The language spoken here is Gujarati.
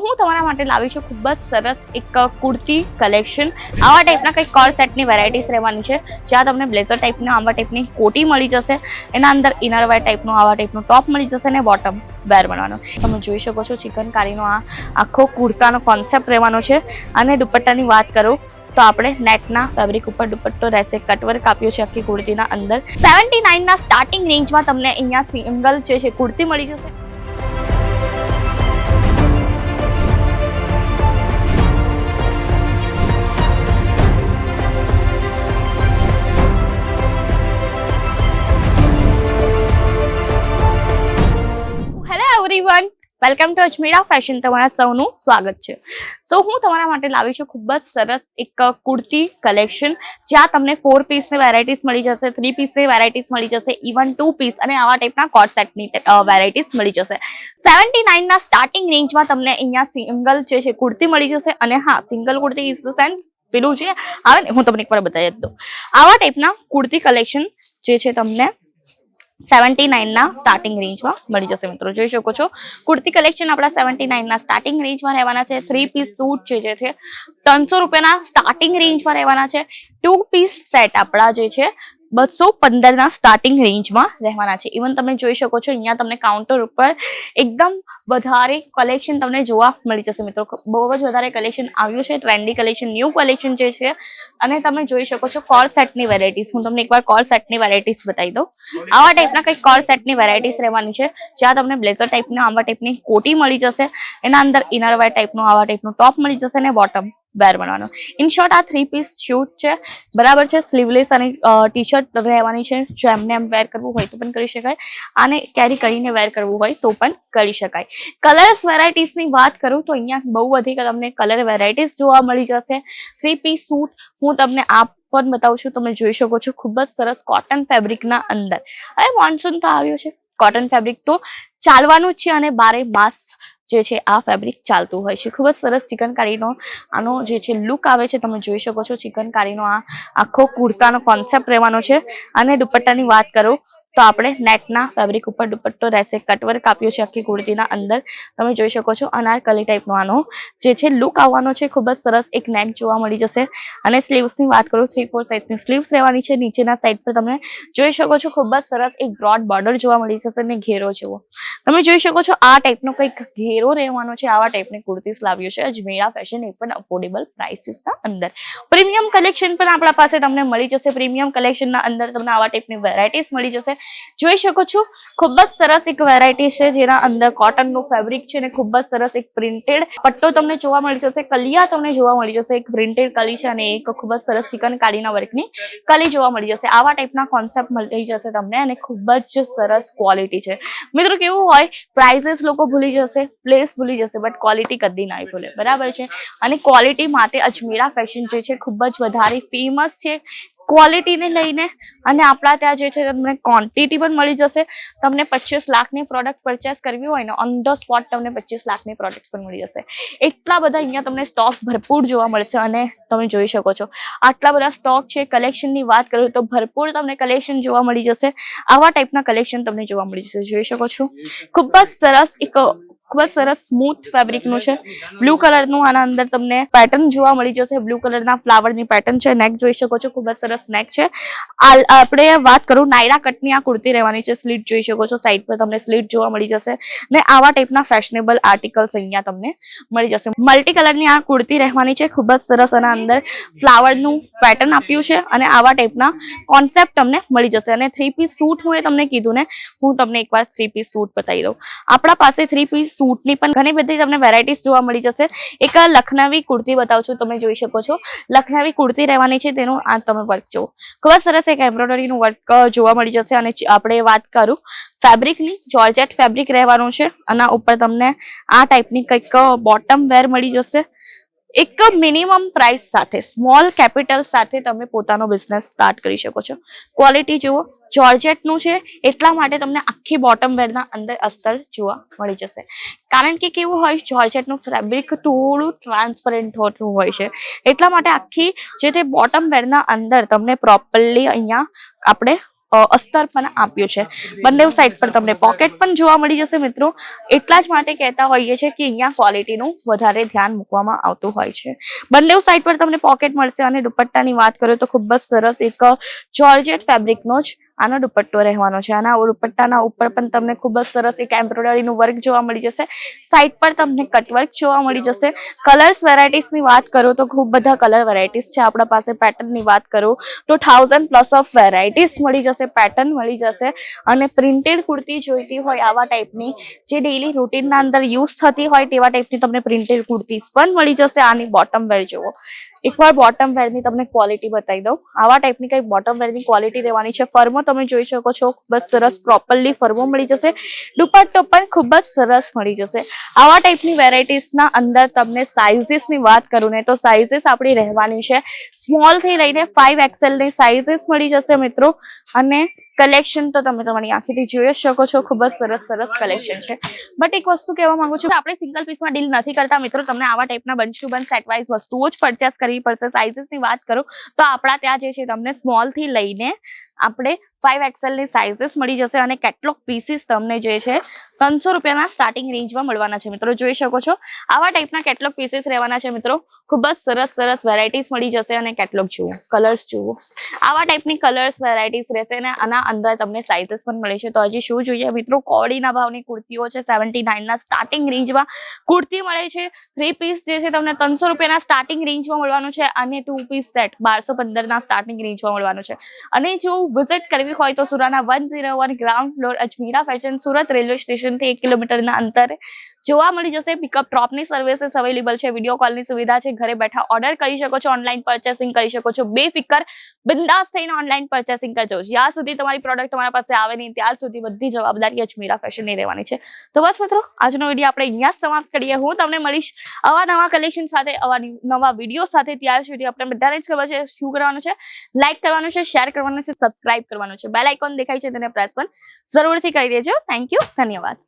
હું તમારા માટે લાવી છું ખૂબ જ સરસ એક કુર્તી કલેક્શન. આવા ટાઈપના કંઈક કોર સેટની વેરાયટીઝ રહેવાની છે, જ્યાં તમને બ્લેઝર ટાઈપના આવા ટાઈપની કોટી મળી જશે, એના અંદર ઇનર વેર ટાઈપનું આવા ટાઈપનું ટોપ મળી જશે અને બોટમ વેર બનાવવાનો. તમે જોઈ શકો છો ચિકનકારીનો આ આખો કુર્તાનો કોન્સેપ્ટ રહેવાનો છે. અને દુપટ્ટાની વાત કરું તો આપણે નેટના ફેબ્રિક ઉપર દુપટ્ટો રહેશે, કટવર્ક આપ્યો છે આખી કુર્તીના અંદર. 79 ના સ્ટાર્ટિંગ રેન્જમાં તમને અહીંયા સિંગલ જે છે કુર્તી મળી જશે. Everyone, welcome to Ajmera fashion. તમારા સૌનું સ્વાગત છે. સો હું તમારા માટે લાવી છું ખૂબ જ સરસ એક કુર્તી કલેક્શન, જ્યાં તમને 4 પીસની વેરાયટીઝ મળી જશે, 3 પીસની વેરાયટીઝ મળી જશે, ઇવન 2 પીસ અને આવા ટાઈપના કોટ સેટની વેરાયટીઝ મળી જશે. 79 ના સ્ટાર્ટિંગ રેન્જમાં તમને અહીંયા સિંગલ જે છે કુર્તી મળી જશે. અને હા, single kurti is the sense પેલું છે આવે ને, હું તમને એકવાર બતાવી દઉં. આવા ટાઈપના કુર્તી કલેક્શન જે છે તમને 79 ના સ્ટાર્ટિંગ રેન્જમાં મળી જશે. મિત્રો જોઈ શકો છો કુર્તી કલેક્શન આપણા 79 ના સ્ટાર્ટિંગ રેન્જમાં રહેવાના છે. 3 પીસ સૂટ જે છે 300 રૂપિયાના સ્ટાર્ટિંગ રેન્જમાં રહેવાના છે. 2 પીસ સેટ આપણા જે છે 215 ના સ્ટાર્ટિંગ રેન્જમાં રહેવાના છે. ઇવન તમે જોઈ શકો છો અહીંયા તમને કાઉન્ટર ઉપર એકદમ વધારે કલેક્શન તમને જોવા મળી જશે. મિત્રો બહુ જ વધારે કલેક્શન આવ્યું છે, ટ્રેન્ડી કલેક્શન, ન્યૂ કલેક્શન જે છે. અને તમે જોઈ શકો છો કોર સેટની વેરાયટીઝ. હું તમને એકવાર કોર સેટની વેરાયટીઝ બતાવી દઉં. આવા ટાઈપના કંઈક કોર સેટની વેરાયટીઝ રહેવાની છે, જ્યાં તમને બ્લેઝર ટાઈપના આવા ટાઈપની કોટી મળી જશે, એના અંદર ઇનર વેર ટાઈપનું આવા ટાઈપનું ટોપ મળી જશે અને બોટમ વેર બનાવવાનો. ઇન શોર્ટ આ 3 પીસ શૂટ છે, બરાબર છે. સ્લીવલેસ અને ટી શર્ટ રહેવાની છે. જો એમને એમ વેર કરવું હોય તો પણ કરી શકાય, આને કેરી કરીને વેર કરવું હોય તો પણ કરી શકાય. કલર્સ વેરાયટીઝની વાત કરું તો અહીંયા બહુ બધી તમને કલર વેરાયટીઝ જોવા મળી જશે. 3 પીસ સૂટ હું તમને આ પણ બતાવું છું. તમે જોઈ શકો છો ખૂબ જ સરસ કોટન ફેબ્રિકના અંદર. હવે મોન્સૂન તો આવ્યો છે, કોટન ફેબ્રિક તો ચાલવાનું જ છે અને 12 માસ જે છે આ ફેબ્રિક ચાલતું હોય છે. ખૂબ જ સરસ ચિકનકારીનો આનો જે છે લુક આવે છે. તમે જોઈ શકો છો ચિકનકારીનો આ આખો કુર્તાનો કોન્સેપ્ટ રહેવાનો છે. અને દુપટ્ટાની વાત કરું તો આપણે નેટના ફેબ્રિક ઉપર દુપટ્ટો રહેશે, કટવર્ક આપ્યો છે આખી કુર્તીના અંદર. તમે જોઈ શકો છો અનારકલી ટાઈપનો આનો જે છે લુક આવવાનો છે. ખૂબ જ સરસ એક નેક જોવા મળી જશે. અને સ્લીવ્સની વાત કરું 3/4 સાઇઝની સ્લીવ્સ રહેવાની છે. નીચેના સાઈડ પર તમે જોઈ શકો છો ખૂબ જ સરસ એક બ્રોડ બોર્ડર જોવા મળી જશે અને ઘેરો જેવો તમે જોઈ શકો છો આ ટાઈપનો કંઈક ઘેરો રહેવાનો છે. આવા ટાઈપની કુર્તીસ લાવ્યો છે અજમેરા ફેશન, એ પણ અફોર્ડેબલ પ્રાઇસીસના અંદર. પ્રીમિયમ કલેક્શન પણ આપણા પાસે તમને મળી જશે. પ્રીમિયમ કલેક્શનના અંદર તમને આવા ટાઈપની વેરાયટીઝ મળી જશે. જોઈ શકો છો ખૂબ જ સરસ એક વેરાયટી છે, જેના અંદર કોટનનું ફેબ્રિક છે અને ખૂબ જ સરસ એક પ્રિન્ટેડ પટ્ટો તમને જોવા મળી જશે. કલિયા તમને જોવા મળી જશે. એક પ્રિન્ટેડ કલી છે અને એક ખૂબ જ સરસ ચિકનકારીના વર્કની કલી જોવા મળી જશે. આવા ટાઈપના કોન્સેપ્ટ મળી જશે તમને અને ખૂબ જ સરસ ક્વોલિટી છે. મિત્રો કેવું હોય, પ્રાઇઝીસ લોકો ભૂલી જશે, પ્લેસ ભૂલી જશે, બટ ક્વોલિટી કદી ના ભૂલે, બરાબર છે. અને ક્વોલિટી માટે અજમેરા ફેશન જે છે ખૂબ જ વધારે ફેમસ છે. ક્વોલિટીને લઈને અને આપણા ત્યાં જે છે તમને ક્વોન્ટિટી પણ મળી જશે. તમને 25 લાખની પ્રોડક્ટ પરચેસ કરવી હોય ને ઓન ધ સ્પોટ તમને 25 લાખની પ્રોડક્ટ પણ મળી જશે. એટલા બધા અહીંયા તમને સ્ટોક ભરપૂર જોવા મળશે. અને તમે જોઈ શકો છો આટલા બધા સ્ટોક છે. કલેક્શનની વાત કરું તો ભરપૂર તમને કલેક્શન જોવા મળી જશે. આવા ટાઈપના કલેક્શન તમને જોવા મળી જશે. જોઈ શકો છો ખૂબ જ સરસ એક ખૂબ જ સરસ સ્મૂથ ફેબ્રિકનું છે. બ્લુ કલરનું આના અંદર તમને પેટર્ન જોવા મળી જશે. બ્લુ કલરના ફ્લાવરની પેટર્ન છે. નેક જોઈ શકો છો ખૂબ જ સરસ નેક છે. આપણે વાત કરું નાયરા કટની આ કુર્તી રહેવાની છે. સ્લીટ જોઈ શકો છો, સાઈડ પર તમને સ્લીટ જોવા મળી જશે. ને આવા ટાઈપના ફેશનેબલ આર્ટિકલ્સ અહીંયા તમને મળી જશે. મલ્ટી કલરની આ કુર્તી રહેવાની છે. ખૂબ જ સરસ આના અંદર ફ્લાવરનું પેટર્ન આપ્યું છે અને આવા ટાઈપના કોન્સેપ્ટ તમને મળી જશે. અને 3 પીસ સૂટ હું તમને કીધું ને, હું તમને એકવાર 3 પીસ સૂટ બતાવી દઉં. આપણા પાસે 3 પીસ સૂટની પણ ઘણી બધી તમને વેરાયટીઝ જોવા મળી જશે. એક લખનવી કુર્તી બતાવું છું. તમે જોઈ શકો છો લખનવી કુર્તી રહેવાની છે. તેનું આ તમે વર્ક જુઓ, ખૂબ જ સરસ એક એમ્બ્રોઇડરીનું વર્ક જોવા મળી જશે. અને આપણે વાત કરું ફેબ્રિકની, જોર્જેટ ફેબ્રિક રહેવાનું છે. આના ઉપર તમને આ ટાઈપની કંઈક બોટમ વેર મળી જશે. એક મિનિમમ પ્રાઇસ સાથે, સ્મોલ કેપિટલ સાથે તમે પોતાનો બિઝનેસ સ્ટાર્ટ કરી શકો છો. ક્વોલિટી જુઓ, જોર્જેટનું છે એટલા માટે તમને આખી બોટમ વેરના અંદર અસ્તર જોવા મળી જશે. કારણ કે કેવું હોય, જોર્જેટનું ફેબ્રિક થોડું ટ્રાન્સપરન્ટ હોતું હોય છે, એટલા માટે આખી જે તે બોટમ વેરના અંદર તમને પ્રોપરલી અહીંયા આપણે અસ્તર પણ આપ્યું છે. બંને સાઈડ પર તમને પોકેટ પણ જોવા મળી જશે મિત્રો. એટલા જ માટે કહેતા હોઈએ છીએ કે અહીંયા ક્વોલિટીનું વધારે ધ્યાન મૂકવામાં આવતું હોય છે. બંને સાઈડ પર તમને પોકેટ મળશે. અને દુપટ્ટાની વાત કરું તો ખૂબ જ સરસ એક જોર્જેટ ફેબ્રિકનો જ આનો દુપટ્ટો રહેવાનો છે. આના દુપટ્ટાના ઉપર પણ તમને ખૂબ જ સરસ એક એમ્બ્રોઇડરીનું વર્ક જોવા મળી જશે. સાઈડ પર તમને કટવર્ક જોવા મળી જશે. કલર્સ વેરાયટીઝની વાત કરું તો ખૂબ બધા કલર વેરાયટીઝ છે આપણા પાસે. પેટર્નની વાત કરું તો 1000+ ઓફ વેરાયટીઝ મળી જશે, પેટર્ન મળી જશે. અને પ્રિન્ટેડ કુર્તી જોઈતી હોય આવા ટાઈપની જે ડેઈલી રૂટીનના અંદર યુઝ થતી હોય તેવા ટાઈપની તમને પ્રિન્ટેડ કુર્તીઝ પણ મળી જશે. આની બોટમ વેર જુઓ, એકવાર બોટમ વેરની તમને ક્વોલિટી બતાવી દઉં. આવા ટાઈપની કઈ બોટમ વેરની ક્વોલિટી રહેવાની છે. ફર્મો તમે જોઈ શકો છો, ખૂબ જ સરસ પ્રોપરલી ફર્મો મળી જશે. દુપટ્ટો પણ ખૂબ જ સરસ મળી જશે. આવા ટાઈપની વેરાયટીઝના અંદર તમને સાઇઝીસની વાત કરું ને તો સાઇઝીસ આપણી રહેવાની છે સ્મોલ થી લઈને 5XL ની સાઇઝીસ મળી જશે મિત્રો. અને કલેક્શન તો તમે તમારી આંખેથી જોઈ શકો છો, ખૂબ જ સરસ કલેક્શન છે. બટ એક વસ્તુ કહેવા માંગુ છું, આપણે સિંગલ પીસમાં ડીલ નથી કરતા મિત્રો. તમને આવા ટાઈપના bunch to bunch set wise વસ્તુઓ જ પરચેસ કરવી પડશે. સાઇઝીસની વાત કરું તો આપણા ત્યાં જે છે તમને સ્મોલ થી લઈને આપણે 5XL ની સાઇઝીસ મળી જશે. અને કેટલોગ પીસીસ તમને જે છે 300 રૂપિયાના સ્ટાર્ટિંગ રેન્જમાં મળવાના છે મિત્રો. જોઈ શકો છો આવા ટાઈપના કેટલોગ પીસીસ રહેવાના છે મિત્રો. ખૂબ જ સરસ વેરાયટીઝ મળી જશે. અને કેટલોગ જુઓ, કલર્સ જુઓ, આવા ટાઈપની કલર્સ વેરાયટીઝ રહેશે. અને આના અંદર તમને સાઇઝીસ પણ મળે છે. તો હજી શું જોઈએ મિત્રો, કોડીના ભાવની કુર્તીઓ છે. 79 ના સ્ટાર્ટિંગ રેન્જમાં કુર્તી મળે છે. 3 પીસ જે છે તમને 300 રૂપિયાના સ્ટાર્ટિંગ રેન્જમાં મળવાનું છે. અને 2 પીસ સેટ 1215 ના સ્ટાર્ટિંગ રેન્જમાં મળવાનું છે. અને જો વિઝિટ કરવી હોય તો Surana 101 ground floor Ajmera fashion, Surat railway સ્ટેશનથી 1 કિલોમીટરના અંતરે જોવા મળી જશે. પિકઅપ ડ્રોપની સર્વિસીસ અવેલેબલ છે. વિડીયો કોલની સુવિધા છે. ઘરે બેઠા ઓર્ડર કરી શકો છો, ઓનલાઈન પરચેસિંગ કરી શકો છો. બેફિકર બિંદાસ થઈને ઓનલાઈન પરચેસિંગ કરજો. જ્યાં સુધી તમારી પ્રોડક્ટ તમારા પાસે આવે નહીં ત્યાર સુધી બધી જવાબદારી અજમીરા ફેશનની રહેવાની છે. તો બસ મિત્રો, આજનો વિડીયો આપણે અહીંયા જ સમાપ્ત કરીએ. હું તમને મળીશ આવા નવા કલેક્શન સાથે, આવા નવા વિડીયો સાથે. ત્યાર સુધી આપણે બધાને જ ખબર છે શું કરવાનું છે, લાઈક કરવાનું છે, શેર કરવાનું છે, સબસ્ક્રાઇબ કરવાનું છે. બેલ આઇકોન દેખાય છે તેને પ્રેસ પણ જરૂરથી કરી દેજો. થેન્ક યુ, ધન્યવાદ.